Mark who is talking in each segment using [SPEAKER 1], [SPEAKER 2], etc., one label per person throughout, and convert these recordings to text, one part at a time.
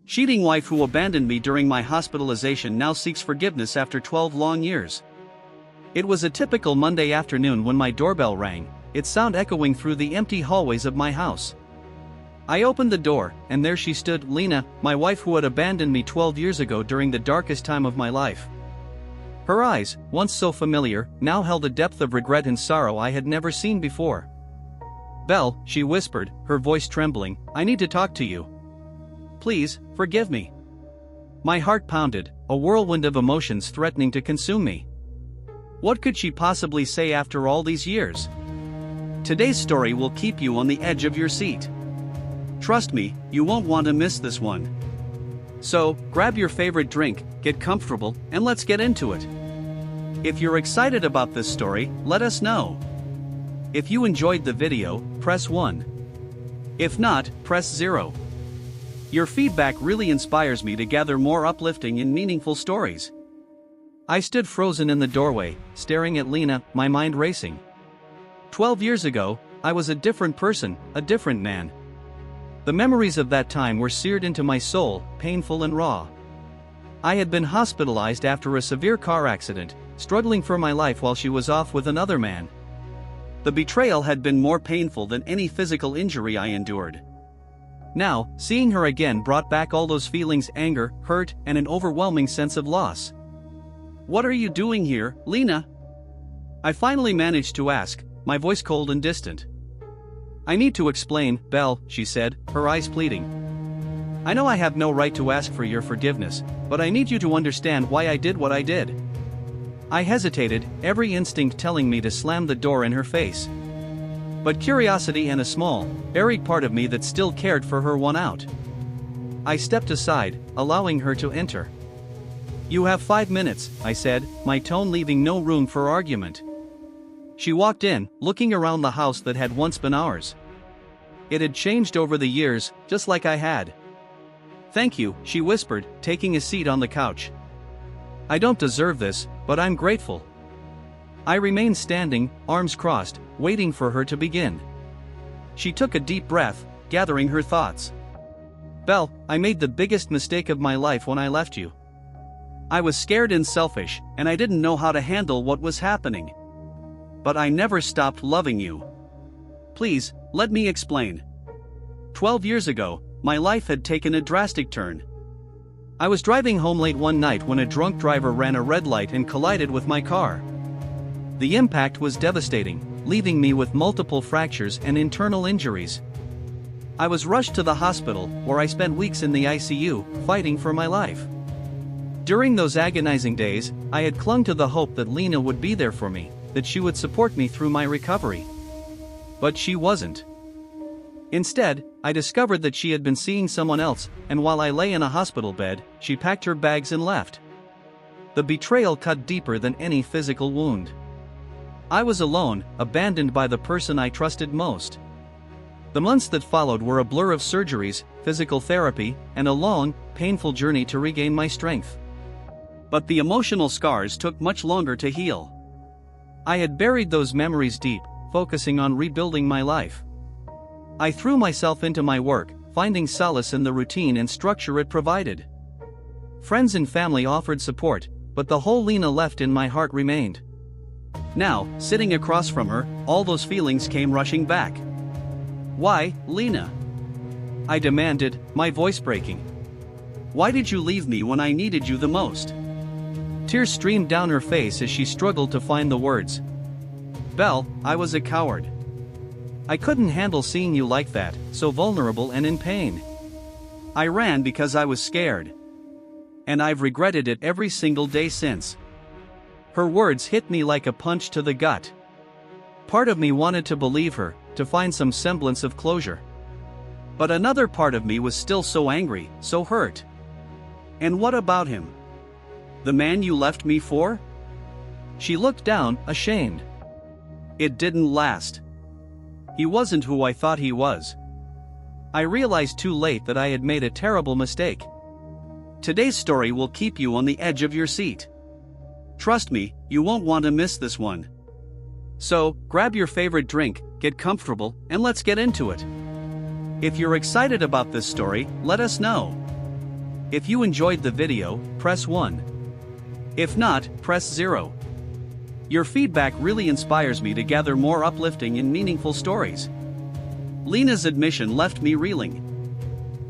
[SPEAKER 1] Cheating wife who abandoned me during my hospitalization now seeks forgiveness after 12 long years. It was a typical Monday afternoon when my doorbell rang, its sound echoing through the empty hallways of my house. I opened the door, and there she stood, Lena, my wife who had abandoned me 12 years ago during the darkest time of my life. Her eyes, once so familiar, now held a depth of regret and sorrow I had never seen before. "Belle," she whispered, her voice trembling, "I need to talk to you. Please, forgive me." My heart pounded, a whirlwind of emotions threatening to consume me. What could she possibly say after all these years? Today's story will keep you on the edge of your seat. Trust me, you won't want to miss this one. So, grab your favorite drink, get comfortable, and let's get into it. If you're excited about this story, let us know. If you enjoyed the video, press 1. If not, press 0. Your feedback really inspires me to gather more uplifting and meaningful stories. I stood frozen in the doorway, staring at Lena, my mind racing. 12 years ago, I was a different person, a different man. The memories of that time were seared into my soul, painful and raw. I had been hospitalized after a severe car accident, struggling for my life while she was off with another man. The betrayal had been more painful than any physical injury I endured. Now, seeing her again brought back all those feelings: anger, hurt, and an overwhelming sense of loss. "What are you doing here, Lena?" I finally managed to ask, my voice cold and distant. "I need to explain, Belle," she said, her eyes pleading. "I know I have no right to ask for your forgiveness, but I need you to understand why I did what I did." I hesitated, every instinct telling me to slam the door in her face. But curiosity and a small, buried part of me that still cared for her won out. I stepped aside, allowing her to enter. "You have 5 minutes," I said, my tone leaving no room for argument. She walked in, looking around the house that had once been ours. It had changed over the years, just like I had. "Thank you," she whispered, taking a seat on the couch. "I don't deserve this, but I'm grateful." I remained standing, arms crossed, waiting for her to begin. She took a deep breath, gathering her thoughts. "Belle, I made the biggest mistake of my life when I left you. I was scared and selfish, and I didn't know how to handle what was happening. But I never stopped loving you. Please, let me explain. 12 years ago, my life had taken a drastic turn. I was driving home late one night when a drunk driver ran a red light and collided with my car. The impact was devastating, leaving me with multiple fractures and internal injuries. I was rushed to the hospital, where I spent weeks in the ICU, fighting for my life. During those agonizing days, I had clung to the hope that Lena would be there for me, that she would support me through my recovery. But she wasn't. Instead, I discovered that she had been seeing someone else, and while I lay in a hospital bed, she packed her bags and left. The betrayal cut deeper than any physical wound. I was alone, abandoned by the person I trusted most. The months that followed were a blur of surgeries, physical therapy, and a long, painful journey to regain my strength. But the emotional scars took much longer to heal. I had buried those memories deep, focusing on rebuilding my life. I threw myself into my work, finding solace in the routine and structure it provided. Friends and family offered support, but the hole Lena left in my heart remained. Now, sitting across from her, all those feelings came rushing back. "Why, Lena?" I demanded, my voice breaking. "Why did you leave me when I needed you the most?" Tears streamed down her face as she struggled to find the words. "Belle, I was a coward. I couldn't handle seeing you like that, so vulnerable and in pain. I ran because I was scared. And I've regretted it every single day since." Her words hit me like a punch to the gut. Part of me wanted to believe her, to find some semblance of closure. But another part of me was still so angry, so hurt. "And what about him? The man you left me for?" She looked down, ashamed. "It didn't last. He wasn't who I thought he was." I realized too late that I had made a terrible mistake. Today's story will keep you on the edge of your seat. Trust me, you won't want to miss this one. So, grab your favorite drink, get comfortable, and let's get into it. If you're excited about this story, let us know. If you enjoyed the video, press 1. If not, press 0. Your feedback really inspires me to gather more uplifting and meaningful stories. Lena's admission left me reeling.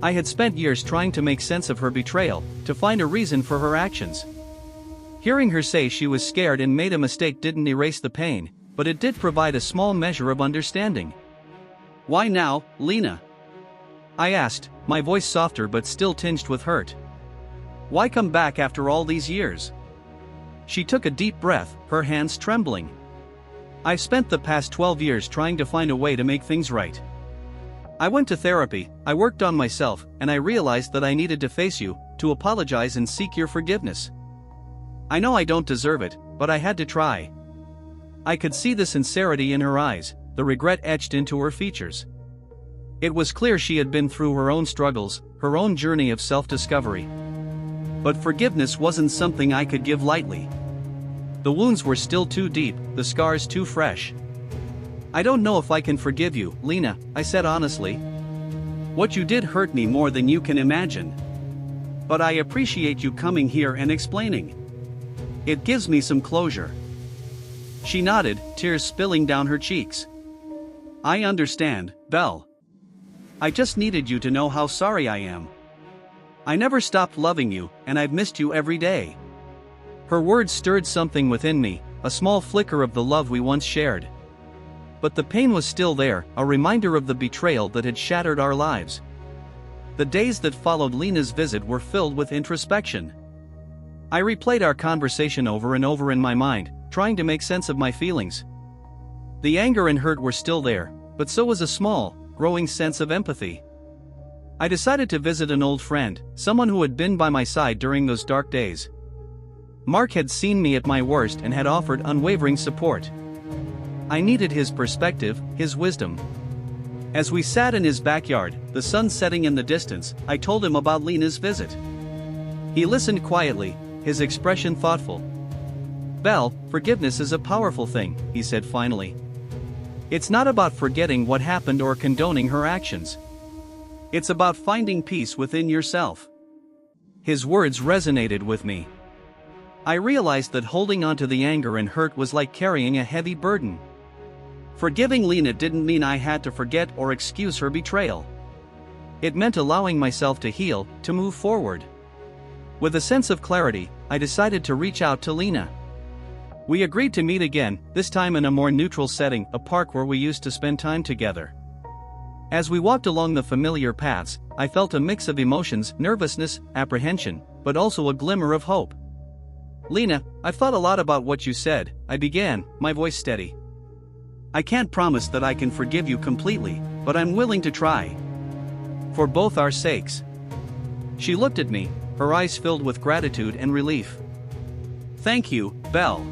[SPEAKER 1] I had spent years trying to make sense of her betrayal, to find a reason for her actions. Hearing her say she was scared and made a mistake didn't erase the pain, but it did provide a small measure of understanding. "Why now, Lena?" I asked, my voice softer but still tinged with hurt. "Why come back after all these years?" She took a deep breath, her hands trembling. "I've spent the past 12 years trying to find a way to make things right. I went to therapy, I worked on myself, and I realized that I needed to face you, to apologize and seek your forgiveness. I know I don't deserve it, but I had to try." I could see the sincerity in her eyes, the regret etched into her features. It was clear she had been through her own struggles, her own journey of self-discovery. But forgiveness wasn't something I could give lightly. The wounds were still too deep, the scars too fresh. "I don't know if I can forgive you, Lena," I said honestly. "What you did hurt me more than you can imagine. But I appreciate you coming here and explaining. It gives me some closure." She nodded, tears spilling down her cheeks. "I understand, Belle. I just needed you to know how sorry I am. I never stopped loving you, and I've missed you every day." Her words stirred something within me, a small flicker of the love we once shared. But the pain was still there, a reminder of the betrayal that had shattered our lives. The days that followed Lena's visit were filled with introspection. I replayed our conversation over and over in my mind, trying to make sense of my feelings. The anger and hurt were still there, but so was a small, growing sense of empathy. I decided to visit an old friend, someone who had been by my side during those dark days. Mark had seen me at my worst and had offered unwavering support. I needed his perspective, his wisdom. As we sat in his backyard, the sun setting in the distance, I told him about Lena's visit. He listened quietly, his expression thoughtful. "Belle, forgiveness is a powerful thing," he said finally. "It's not about forgetting what happened or condoning her actions. It's about finding peace within yourself." His words resonated with me. I realized that holding on to the anger and hurt was like carrying a heavy burden. Forgiving Lena didn't mean I had to forget or excuse her betrayal. It meant allowing myself to heal, to move forward. With a sense of clarity, I decided to reach out to Lena. We agreed to meet again, this time in a more neutral setting, a park where we used to spend time together. As we walked along the familiar paths, I felt a mix of emotions, nervousness, apprehension, but also a glimmer of hope. "Lena, I've thought a lot about what you said," I began, my voice steady. "I can't promise that I can forgive you completely, but I'm willing to try. For both our sakes." She looked at me, her eyes filled with gratitude and relief. "Thank you, Belle.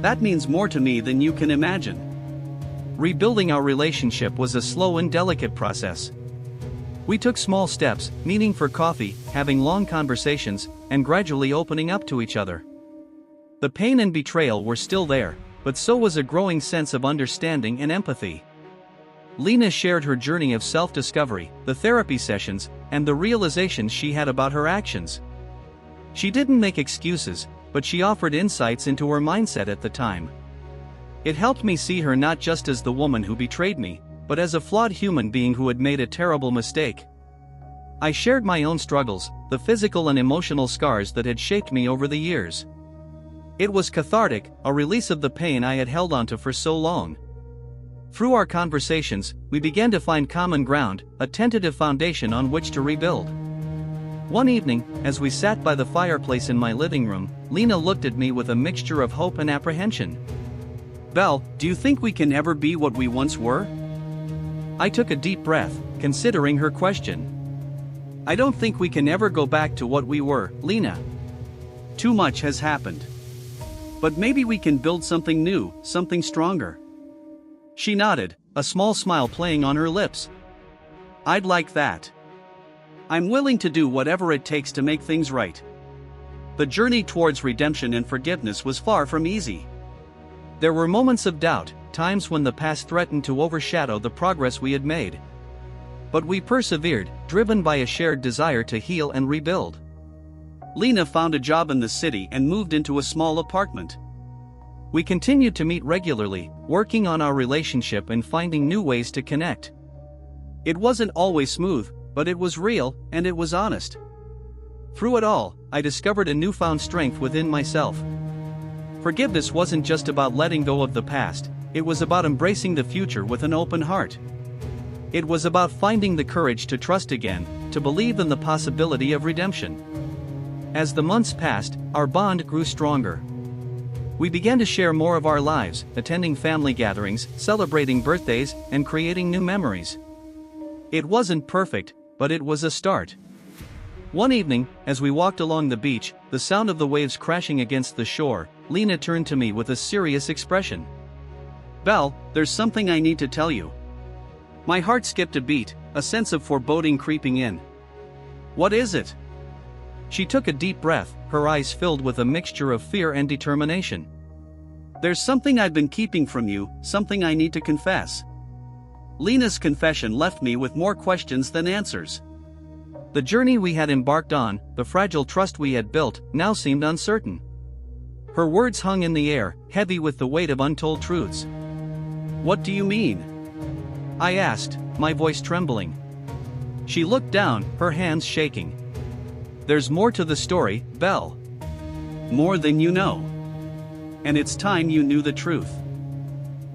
[SPEAKER 1] That means more to me than you can imagine." Rebuilding our relationship was a slow and delicate process. We took small steps, meeting for coffee, having long conversations, and gradually opening up to each other. The pain and betrayal were still there, but so was a growing sense of understanding and empathy. Lena shared her journey of self-discovery, the therapy sessions, and the realizations she had about her actions. She didn't make excuses, but she offered insights into her mindset at the time. It helped me see her not just as the woman who betrayed me, but as a flawed human being who had made a terrible mistake. I shared my own struggles, the physical and emotional scars that had shaped me over the years. It was cathartic, a release of the pain I had held onto for so long. Through our conversations, we began to find common ground, a tentative foundation on which to rebuild. One evening, as we sat by the fireplace in my living room, Lena looked at me with a mixture of hope and apprehension. "Belle, do you think we can ever be what we once were?" I took a deep breath, considering her question. "I don't think we can ever go back to what we were, Lena. Too much has happened. But maybe we can build something new, something stronger." She nodded, a small smile playing on her lips. "I'd like that. I'm willing to do whatever it takes to make things right." The journey towards redemption and forgiveness was far from easy. There were moments of doubt, times when the past threatened to overshadow the progress we had made. But we persevered, driven by a shared desire to heal and rebuild. Lena found a job in the city and moved into a small apartment. We continued to meet regularly, working on our relationship and finding new ways to connect. It wasn't always smooth, but it was real, and it was honest. Through it all, I discovered a newfound strength within myself. Forgiveness wasn't just about letting go of the past, it was about embracing the future with an open heart. It was about finding the courage to trust again, to believe in the possibility of redemption. As the months passed, our bond grew stronger. We began to share more of our lives, attending family gatherings, celebrating birthdays, and creating new memories. It wasn't perfect, but it was a start. One evening, as we walked along the beach, the sound of the waves crashing against the shore, Lena turned to me with a serious expression. "Belle, there's something I need to tell you." My heart skipped a beat, a sense of foreboding creeping in. "What is it?" She took a deep breath, her eyes filled with a mixture of fear and determination. "There's something I've been keeping from you, something I need to confess." Lena's confession left me with more questions than answers. The journey we had embarked on, the fragile trust we had built, now seemed uncertain. Her words hung in the air, heavy with the weight of untold truths. "What do you mean?" I asked, my voice trembling. She looked down, her hands shaking. "There's more to the story, Belle. More than you know. And it's time you knew the truth."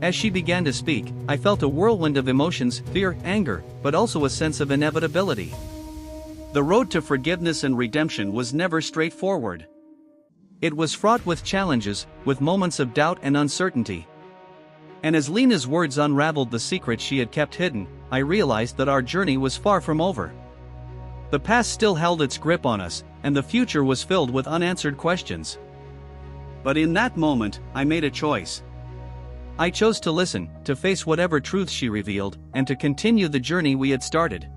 [SPEAKER 1] As she began to speak, I felt a whirlwind of emotions, fear, anger, but also a sense of inevitability. The road to forgiveness and redemption was never straightforward. It was fraught with challenges, with moments of doubt and uncertainty. And as Lena's words unraveled the secrets she had kept hidden, I realized that our journey was far from over. The past still held its grip on us, and the future was filled with unanswered questions. But in that moment, I made a choice. I chose to listen, to face whatever truths she revealed, and to continue the journey we had started.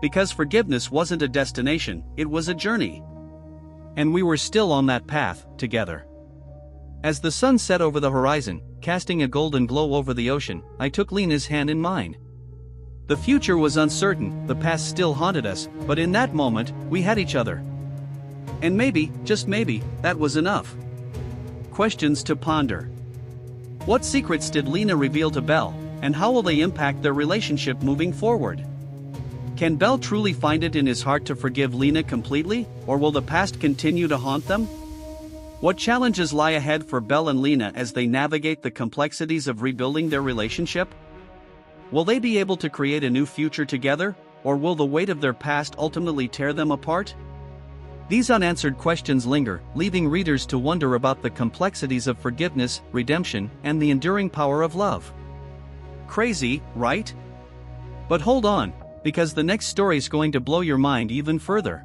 [SPEAKER 1] Because forgiveness wasn't a destination, it was a journey. And we were still on that path, together. As the sun set over the horizon, casting a golden glow over the ocean, I took Lena's hand in mine. The future was uncertain, the past still haunted us, but in that moment, we had each other. And maybe, just maybe, that was enough. Questions to ponder. What secrets did Lena reveal to Belle, and how will they impact their relationship moving forward? Can Belle truly find it in his heart to forgive Lena completely, or will the past continue to haunt them? What challenges lie ahead for Belle and Lena as they navigate the complexities of rebuilding their relationship? Will they be able to create a new future together, or will the weight of their past ultimately tear them apart? These unanswered questions linger, leaving readers to wonder about the complexities of forgiveness, redemption, and the enduring power of love. Crazy, right? But hold on, because the next story is going to blow your mind even further.